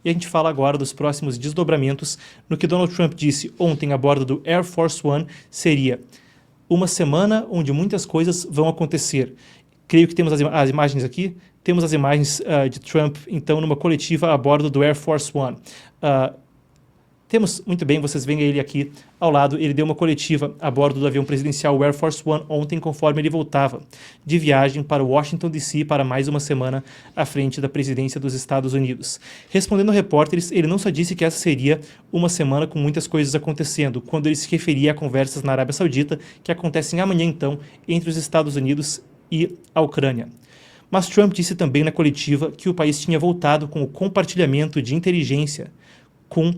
e a gente fala agora dos próximos desdobramentos no que Donald Trump disse ontem a bordo do Air Force One. Seria uma semana onde muitas coisas vão acontecer. Creio que temos as imagens aqui. Temos as imagens de Trump, então, numa coletiva a bordo do Air Force One. Temos, muito bem, vocês veem ele aqui ao lado. Ele deu uma coletiva a bordo do avião presidencial Air Force One ontem, conforme ele voltava de viagem para Washington, D.C. para mais uma semana à frente da presidência dos Estados Unidos. Respondendo a repórteres, ele não só disse que essa seria uma semana com muitas coisas acontecendo, quando ele se referia a conversas na Arábia Saudita, que acontecem amanhã, então, entre os Estados Unidos e a Ucrânia. Mas Trump disse também na coletiva que o país tinha voltado com o compartilhamento de inteligência com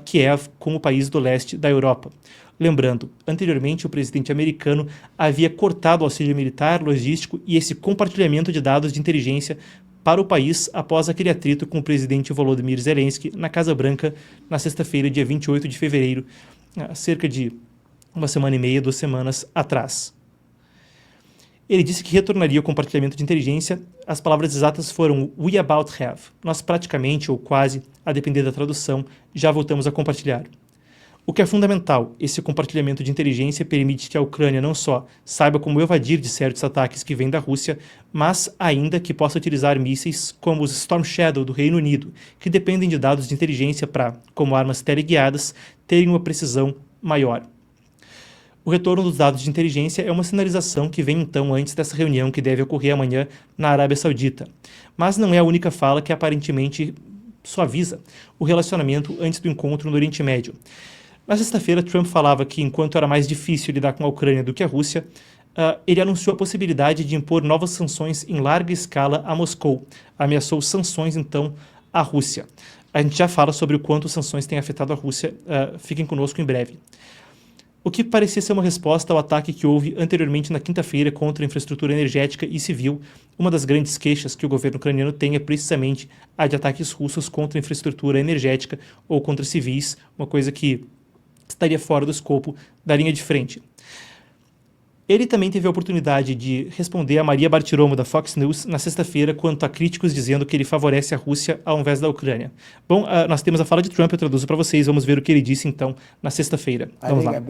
Kiev, como país do leste da Europa. Lembrando, anteriormente o presidente americano havia cortado o auxílio militar, logístico e esse compartilhamento de dados de inteligência para o país após aquele atrito com o presidente Volodymyr Zelensky na Casa Branca na sexta-feira, dia 28 de fevereiro, cerca de uma semana e meia, 2 semanas atrás. Ele disse que retornaria ao compartilhamento de inteligência. As palavras exatas foram "we about have". Nós praticamente, ou quase, a depender da tradução, já voltamos a compartilhar. O que é fundamental, esse compartilhamento de inteligência permite que a Ucrânia não só saiba como evadir de certos ataques que vêm da Rússia, mas ainda que possa utilizar mísseis como os Storm Shadow do Reino Unido, que dependem de dados de inteligência para, como armas teleguiadas, terem uma precisão maior. O retorno dos dados de inteligência é uma sinalização que vem então antes dessa reunião que deve ocorrer amanhã na Arábia Saudita. Mas não é a única fala que aparentemente suaviza o relacionamento antes do encontro no Oriente Médio. Na sexta-feira, Trump falava que enquanto era mais difícil lidar com a Ucrânia do que a Rússia, ele anunciou a possibilidade de impor novas sanções em larga escala a Moscou. Ameaçou sanções então à Rússia. A gente já fala sobre o quanto as sanções têm afetado a Rússia. Fiquem conosco em breve. O que parecia ser uma resposta ao ataque que houve anteriormente na quinta-feira contra a infraestrutura energética e civil. Uma das grandes queixas que o governo ucraniano tem é precisamente a de ataques russos contra a infraestrutura energética ou contra civis, uma coisa que estaria fora do escopo da linha de frente. Ele também teve a oportunidade de responder a Maria Bartiromo, da Fox News, na sexta-feira, quanto a críticos dizendo que ele favorece a Rússia ao invés da Ucrânia. Bom, nós temos a fala de Trump, eu traduzo para vocês, vamos ver o que ele disse, então, na sexta-feira. Vamos lá.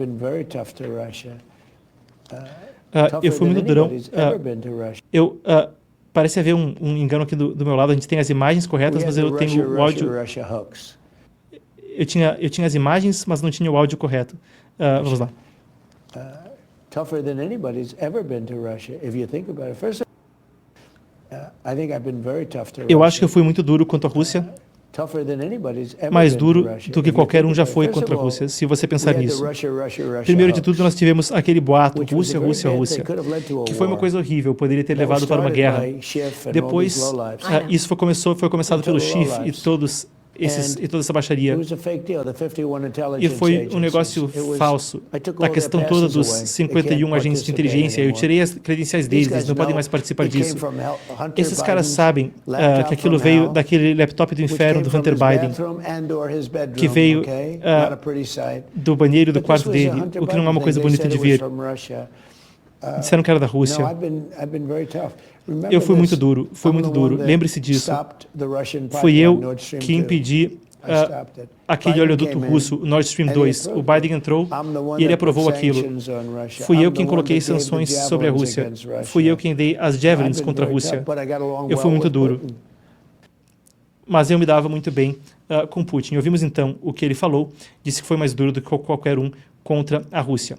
Eu fui muito durão. Parece haver um engano aqui do meu lado, a gente tem as imagens corretas, mas eu tenho o áudio... Eu tinha as imagens, mas não tinha o áudio correto. Vamos lá. Tougher than anybody's ever been to Russia, if you think about it. First, I think I've been very tough to Russia. Eu acho que eu fui muito duro contra a Rússia, mais duro do que qualquer já foi contra a Rússia, se você pensar nisso. Primeiro de tudo, nós tivemos aquele boato, Rússia, Rússia, Rússia, que foi uma coisa horrível, poderia ter levado para uma guerra. Depois, isso foi começado pelo Schiff e toda essa baixaria. E foi um negócio falso. A questão toda dos 51 agentes de inteligência, eu tirei as credenciais deles, eles não podem mais participar disso. Esses caras sabem que aquilo veio daquele laptop do inferno do Hunter Biden, que veio do banheiro do quarto dele, o que não é uma coisa bonita de ver. Disseram que era da Rússia. Eu fui muito duro, lembre-se disso. Fui eu que impedi aquele oleoduto russo, o Nord Stream 2. O Biden entrou e ele aprovou aquilo. Fui eu quem coloquei sanções sobre a Rússia. Fui eu quem dei as Javelins contra a Rússia. Eu fui muito duro. Mas eu me dava muito bem com Putin. Ouvimos então o que ele falou, disse que foi mais duro do que qualquer contra a Rússia.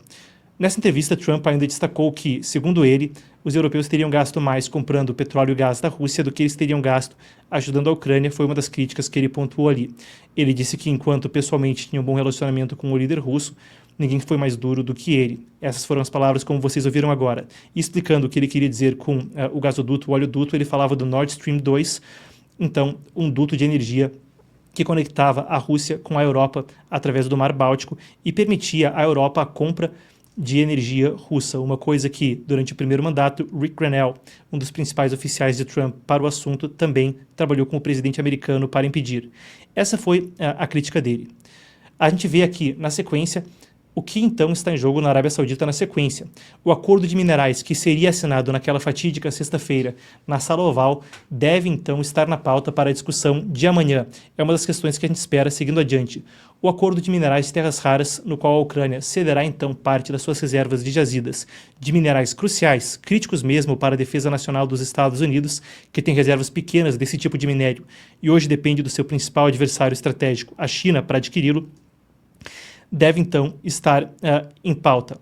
Nessa entrevista, Trump ainda destacou que, segundo ele, os europeus teriam gasto mais comprando petróleo e gás da Rússia do que eles teriam gasto ajudando a Ucrânia, foi uma das críticas que ele pontuou ali. Ele disse que, enquanto pessoalmente tinha um bom relacionamento com o líder russo, ninguém foi mais duro do que ele. Essas foram as palavras como vocês ouviram agora. E explicando o que ele queria dizer com o gasoduto, o oleoduto, ele falava do Nord Stream 2, então um duto de energia que conectava a Rússia com a Europa através do Mar Báltico e permitia à Europa a compra de energia russa, uma coisa que, durante o primeiro mandato, Rick Grenell, um dos principais oficiais de Trump para o assunto, também trabalhou com o presidente americano para impedir. Essa foi a crítica dele. A gente vê aqui, na sequência, O que então está em jogo na Arábia Saudita na sequência? O acordo de minerais que seria assinado naquela fatídica sexta-feira na Sala Oval deve então estar na pauta para a discussão de amanhã. É uma das questões que a gente espera seguindo adiante. O acordo de minerais de terras raras, no qual a Ucrânia cederá então parte das suas reservas de jazidas de minerais cruciais, críticos mesmo para a defesa nacional dos Estados Unidos, que tem reservas pequenas desse tipo de minério e hoje depende do seu principal adversário estratégico, a China, para adquiri-lo, deve então estar em pauta.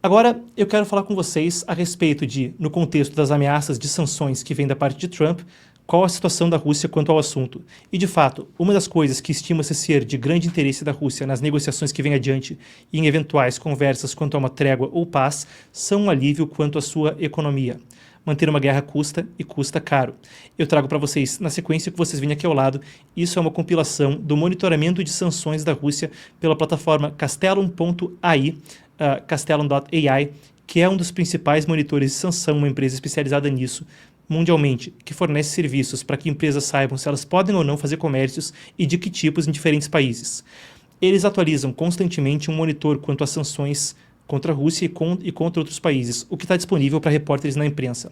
Agora, eu quero falar com vocês a respeito de, no contexto das ameaças de sanções que vêm da parte de Trump, qual a situação da Rússia quanto ao assunto. E, de fato, uma das coisas que estima-se ser de grande interesse da Rússia nas negociações que vêm adiante e em eventuais conversas quanto a uma trégua ou paz são um alívio quanto à sua economia. Manter uma guerra custa e custa caro. Eu trago para vocês, na sequência que vocês veem aqui ao lado, isso é uma compilação do monitoramento de sanções da Rússia pela plataforma Castellum.ai, Castellum.ai, que é um dos principais monitores de sanção, uma empresa especializada nisso, mundialmente, que fornece serviços para que empresas saibam se elas podem ou não fazer comércios e de que tipos em diferentes países. Eles atualizam constantemente um monitor quanto às sanções contra a Rússia e contra outros países, o que está disponível para repórteres na imprensa.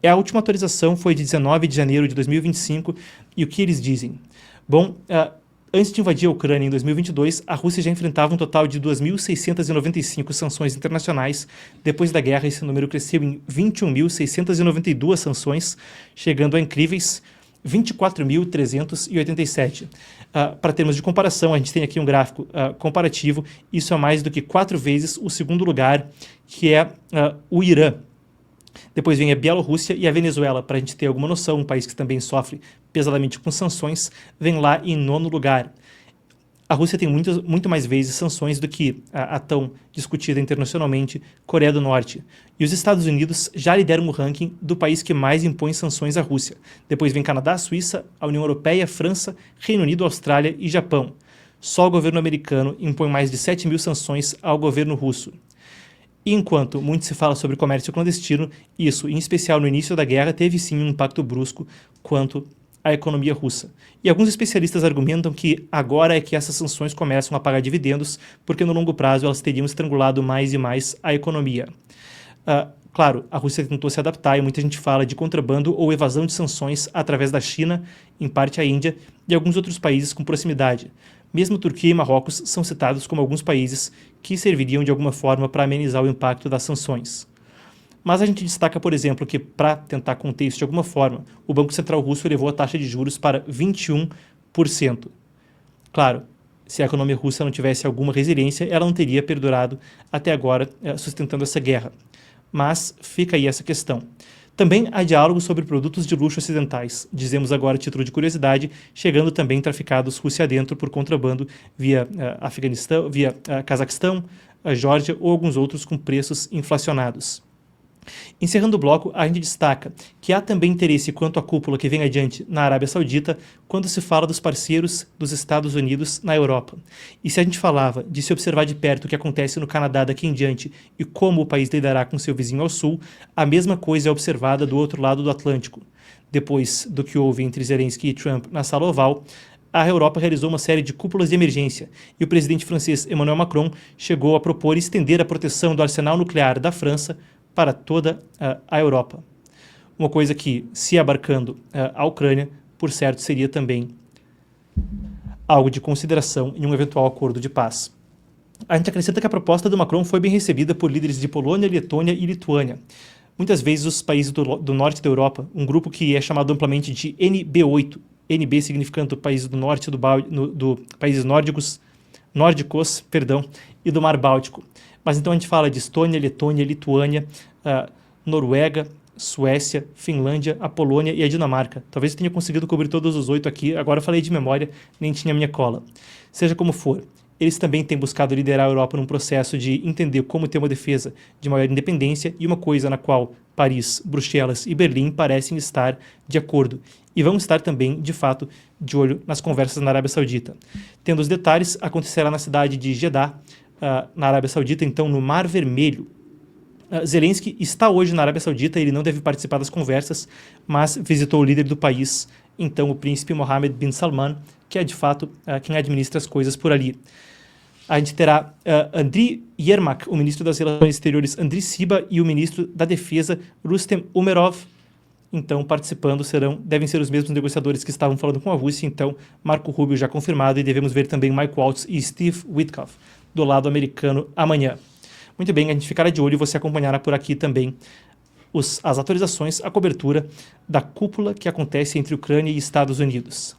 A última atualização foi de 19 de janeiro de 2025, e o que eles dizem? Bom, antes de invadir a Ucrânia em 2022, a Rússia já enfrentava um total de 2.695 sanções internacionais. Depois da guerra, esse número cresceu em 21.692 sanções, chegando a incríveis 24.387. Para termos de comparação, a gente tem aqui um gráfico comparativo. Isso é mais do que 4 vezes o segundo lugar, que é o Irã. Depois vem a Bielorrússia e a Venezuela, para a gente ter alguma noção, um país que também sofre pesadamente com sanções, vem lá em 9º lugar. A Rússia tem muito mais vezes sanções do que a tão discutida internacionalmente Coreia do Norte. E os Estados Unidos já lideram o ranking do país que mais impõe sanções à Rússia. Depois vem Canadá, Suíça, a União Europeia, França, Reino Unido, Austrália e Japão. Só o governo americano impõe mais de 7.000 sanções ao governo russo. E enquanto muito se fala sobre comércio clandestino, isso, em especial no início da guerra, teve sim um impacto brusco quanto à economia russa. E alguns especialistas argumentam que agora é que essas sanções começam a pagar dividendos, porque no longo prazo elas teriam estrangulado mais e mais a economia. Claro, a Rússia tentou se adaptar e muita gente fala de contrabando ou evasão de sanções através da China, em parte a Índia e alguns outros países com proximidade. Mesmo Turquia e Marrocos são citados como alguns países que serviriam de alguma forma para amenizar o impacto das sanções. Mas a gente destaca, por exemplo, que para tentar conter isso de alguma forma, o Banco Central Russo elevou a taxa de juros para 21%. Claro, se a economia russa não tivesse alguma resiliência, ela não teria perdurado até agora sustentando essa guerra. Mas fica aí essa questão. Também há diálogo sobre produtos de luxo ocidentais, dizemos agora a título de curiosidade, chegando também traficados Rússia dentro por contrabando via Afeganistão, via Cazaquistão, a Geórgia ou alguns outros com preços inflacionados. Encerrando o bloco, a gente destaca que há também interesse quanto à cúpula que vem adiante na Arábia Saudita quando se fala dos parceiros dos Estados Unidos na Europa. E se a gente falava de se observar de perto o que acontece no Canadá daqui em diante e como o país lidará com seu vizinho ao sul, a mesma coisa é observada do outro lado do Atlântico. Depois do que houve entre Zelensky e Trump na Sala Oval, a Europa realizou uma série de cúpulas de emergência e o presidente francês Emmanuel Macron chegou a propor estender a proteção do arsenal nuclear da França para toda a Europa. Uma coisa que, se abarcando a Ucrânia, por certo, seria também algo de consideração em um eventual acordo de paz. A gente acrescenta que a proposta do Macron foi bem recebida por líderes de Polônia, Letônia e Lituânia. Muitas vezes os países do norte da Europa, um grupo que é chamado amplamente de NB8, NB significando países do norte do países nórdicos, e do Mar Báltico. Mas então a gente fala de Estônia, Letônia, Lituânia, Noruega, Suécia, Finlândia, a Polônia e a Dinamarca. Talvez eu tenha conseguido cobrir todos os 8 aqui, agora eu falei de memória, nem tinha minha cola. Seja como for, eles também têm buscado liderar a Europa num processo de entender como ter uma defesa de maior independência e uma coisa na qual Paris, Bruxelas e Berlim parecem estar de acordo. E vão estar também, de fato, de olho nas conversas na Arábia Saudita. Tendo os detalhes, acontecerá na cidade de Jeddah, na Arábia Saudita, então no Mar Vermelho. Zelensky está hoje na Arábia Saudita, ele não deve participar das conversas, mas visitou o líder do país, então o príncipe Mohammed bin Salman, que é de fato quem administra as coisas por ali. A gente terá Andriy Yermak, o ministro das Relações Exteriores Andriy Sybiha e o ministro da Defesa Rustem Umerov. Então, participando devem ser os mesmos negociadores que estavam falando com a Rússia. Então, Marco Rubio já confirmado, e devemos ver também Mike Waltz e Steve Witkoff do lado americano amanhã. Muito bem, a gente ficará de olho e você acompanhará por aqui também as atualizações, a cobertura da cúpula que acontece entre Ucrânia e Estados Unidos.